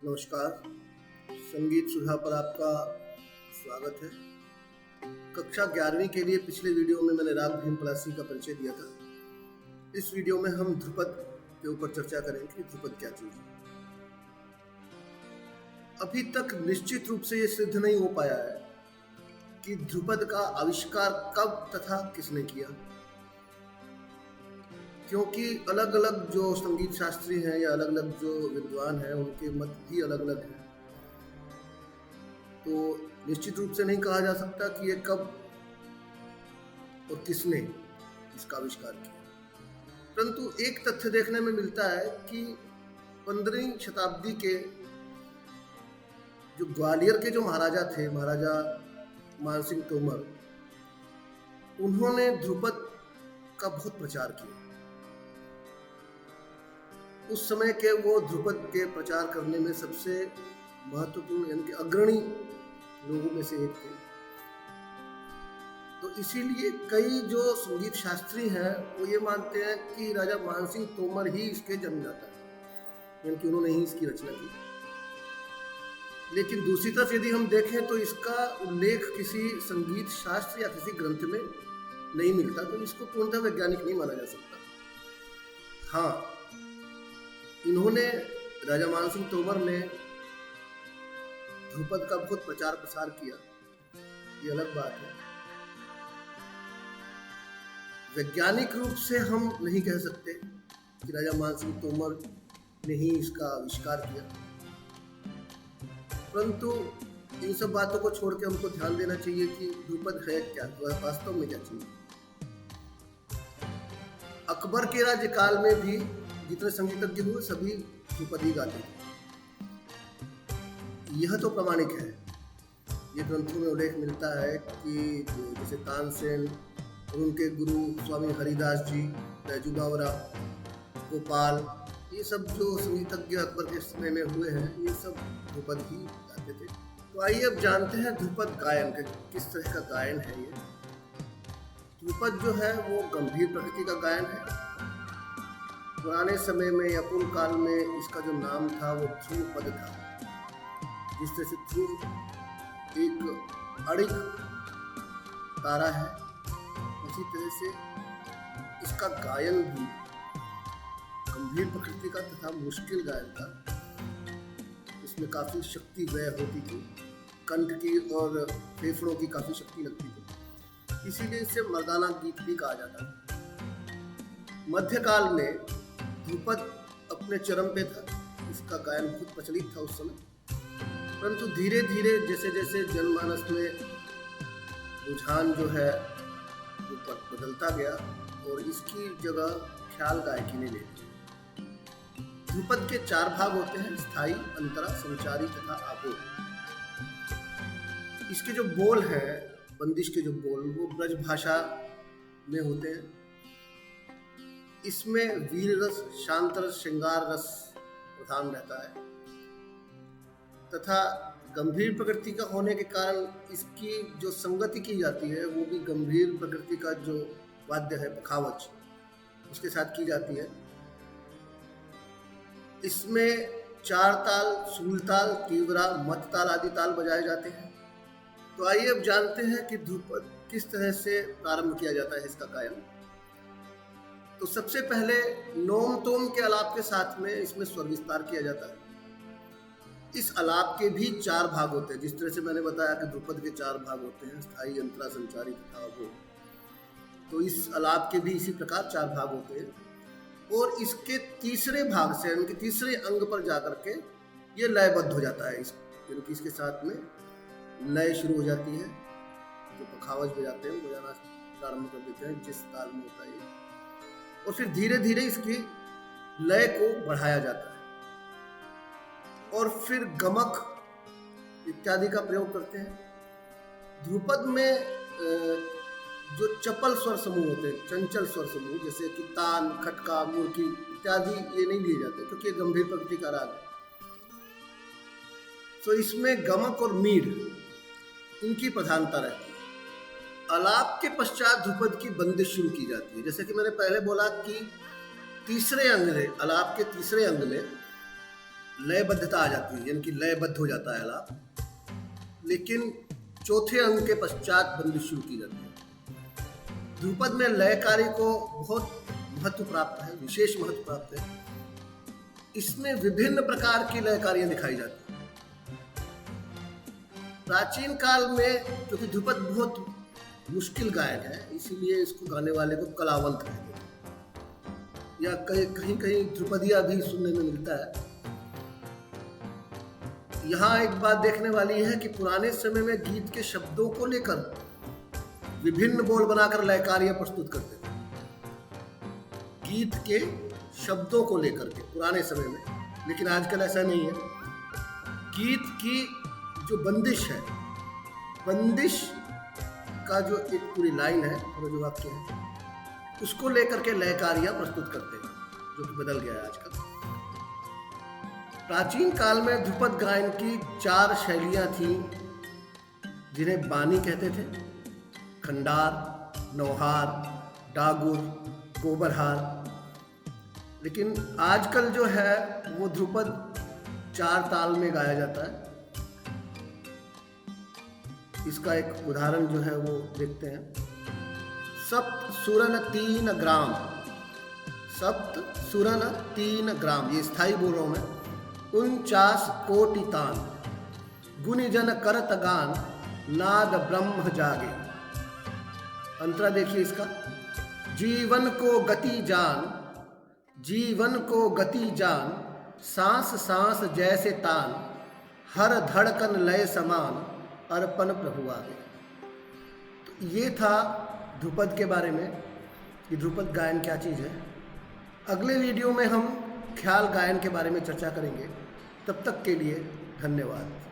नमस्कार। संगीत सुधा पर आपका स्वागत है। कक्षा 11वीं के लिए पिछले वीडियो में मैंने राग भीम पलासी का परिचय दिया था। इस वीडियो में हम ध्रुपद के ऊपर चर्चा करेंगे कि ध्रुपद क्या चीज है। अभी तक निश्चित रूप से ये सिद्ध नहीं हो पाया है कि ध्रुपद का आविष्कार कब तथा किसने किया, क्योंकि अलग अलग जो संगीत शास्त्री हैं या अलग अलग जो विद्वान हैं उनके मत भी अलग अलग हैं। तो निश्चित रूप से नहीं कहा जा सकता कि ये कब और किसने इसका आविष्कार किया, परंतु एक तथ्य देखने में मिलता है कि 15वीं शताब्दी के जो ग्वालियर के जो महाराजा थे, महाराजा मानसिंह तोमर, उन्होंने ध्रुपद का बहुत प्रचार किया। उस समय के वो ध्रुपद के प्रचार करने में सबसे महत्वपूर्ण यानी कि अग्रणी लोगों में से एक थे। तो इसीलिए कई जो संगीत शास्त्री हैं वो ये मानते हैं कि राजा मानसिंह तोमर ही इसके जन्मदाता हैं, यानी कि उन्होंने ही इसकी रचना की। लेकिन दूसरी तरफ यदि हम देखें तो इसका उल्लेख किसी संगीत शास्त्र या किसी ग्रंथ में नहीं मिलता, तो इसको पूर्णतः वैज्ञानिक नहीं माना जा सकता। हाँ, इन्होंने राजा मानसिंह तोमर ने ध्रुपद का बहुत प्रचार प्रसार किया, ये अलग बात है। वैज्ञानिक रूप से हम नहीं कह सकते कि राजा मानसिंह तोमर ने ही इसका आविष्कार किया, परंतु इन सब बातों को छोड़ के हमको ध्यान देना चाहिए कि ध्रुपद है क्या, वह वास्तव में क्या चीज। अकबर के राज्यकाल में भी जितने संगीतज्ञ हुए सभी ध्रुपद ही गाते थे, यह तो प्रामाणिक है। ये ग्रंथों में उल्लेख मिलता है कि जैसे तानसेन और उनके गुरु स्वामी हरिदास जी, बैजू बावरा, गोपाल, ये सब जो संगीतज्ञ अकबर के समय में हुए हैं, ये सब ध्रुपद ही गाते थे। तो आइए अब जानते हैं ध्रुपद गायन के किस तरह का गायन है। ये ध्रुपद जो है वो गंभीर प्रकृति का गायन है। पुराने समय में या पूर्व काल में इसका जो नाम था वो ध्रुव पद था। जिस तरह से ध्रुव एक अड़िग तारा है, उसी तरह से इसका गायन भी गंभीर प्रकृति का तथा मुश्किल गायन था। इसमें काफी शक्ति व्यय होती थी, कंठ की और फेफड़ों की काफी शक्ति लगती थी, इसीलिए इसे मर्दाना गीत भी कहा जाता था। मध्यकाल में ध्रुपद अपने चरम पे था, इसका गायन बहुत प्रचलित था उस समय, परंतु धीरे धीरे जैसे जैसे जनमानस में रुझान जो है वो बदलता गया और इसकी जगह ख्याल गायकी ने ले ली। ध्रुपद के 4 भाग होते हैं: स्थायी, अंतरा, संचारी तथा आबोध। इसके जो बोल हैं, बंदिश के जो बोल, वो ब्रज भाषा में होते हैं। इसमें वीर रस, शांत रस, श्रृंगार रस प्रधान रहता है तथा गंभीर प्रकृति का होने के कारण इसकी जो संगति की जाती है वो भी गंभीर प्रकृति का जो वाद्य है पखावज, उसके साथ की जाती है। इसमें 4 ताल, सूल ताल, तीव्रा, मत ताल आदि ताल बजाए जाते हैं। तो आइए अब जानते हैं कि ध्रुपद किस तरह से प्रारंभ किया जाता है इसका गायन। तो सबसे पहले नोम तोम के आलाप के साथ में इसमें स्वर विस्तार किया जाता है। इस आलाप के भी 4 भाग होते हैं। जिस तरह से मैंने बताया कि ध्रुपद के 4 भाग होते हैं: स्थायी, अंतरा, संचारी तथा आबोध। तो इस आलाप के भी इसी प्रकार 4 भाग होते हैं और इसके तीसरे भाग से यानी कि तीसरे अंग पर जाकर के ये लयबद्ध हो जाता है। यानी कि इसके साथ में लय शुरू हो जाती है, जो पखावज बजाते हैं बजाना प्रारंभ कर देते हैं जिस ताल में होता है, और फिर धीरे धीरे इसकी लय को बढ़ाया जाता है और फिर गमक इत्यादि का प्रयोग करते हैं। ध्रुपद में जो चपल स्वर समूह होते हैं, चंचल स्वर समूह, जैसे कि तान, खटका, मुर्की इत्यादि, ये नहीं लिए जाते क्योंकि ये गंभीर प्रकृति का राग है। तो इसमें गमक और मीर इनकी प्रधानता रहती है। आलाप के पश्चात ध्रुपद की बंदिश शुरू की जाती है। जैसे कि मैंने पहले बोला कि तीसरे अंग में, आलाप के तीसरे अंग में लयबद्धता आ जाती है, यानी कि लयबद्ध हो जाता है आलाप। लेकिन चौथे अंग के पश्चात बंदिश शुरू की जाती है। ध्रुपद में लय कार्य को बहुत महत्व प्राप्त है, विशेष महत्व प्राप्त है। इसमें विभिन्न प्रकार की लय कार्य दिखाई जाती है। प्राचीन काल में क्योंकि ध्रुपद बहुत मुश्किल गायन है, इसीलिए इसको गाने वाले को कलावंत कहते हैं, या कहीं कहीं ध्रुपदिया भी सुनने में मिलता है। यहाँ एक बात देखने वाली है कि पुराने समय में गीत के शब्दों को लेकर विभिन्न बोल बनाकर लय कार्य प्रस्तुत करते थे। गीत के शब्दों को लेकर के पुराने समय में, लेकिन आजकल ऐसा नहीं है। गीत की जो बंदिश है, बंदिश का जो एक पूरी लाइन है और जो वाक्य है, उसको लेकर के लय कार्य प्रस्तुत करते हैं, जो कि बदल गया है आजकल। प्राचीन काल में ध्रुपद गायन की 4 शैलियां थीं, जिन्हें बानी कहते थे, खंडार, नौहार, डागुर, गोबरहार। लेकिन आजकल जो है वो ध्रुपद 4 ताल में गाया जाता है। इसका एक उदाहरण जो है वो देखते हैं। सप्त सुरन 3 ग्राम, सप्त सुरन 3 ग्राम, ये स्थाई बोल रहा हूं मैं। 49 कोटि तान, गुणिजन करत गान, नाद ब्रह्म जागे। अंतरा देखिए इसका। जीवन को गति जान, जीवन को गति जान, सांस सांस जैसे तान, हर धड़कन लय समान, अर्पण प्रभु आगे। तो ये था ध्रुपद के बारे में कि ध्रुपद गायन क्या चीज़ है। अगले वीडियो में हम ख्याल गायन के बारे में चर्चा करेंगे। तब तक के लिए धन्यवाद।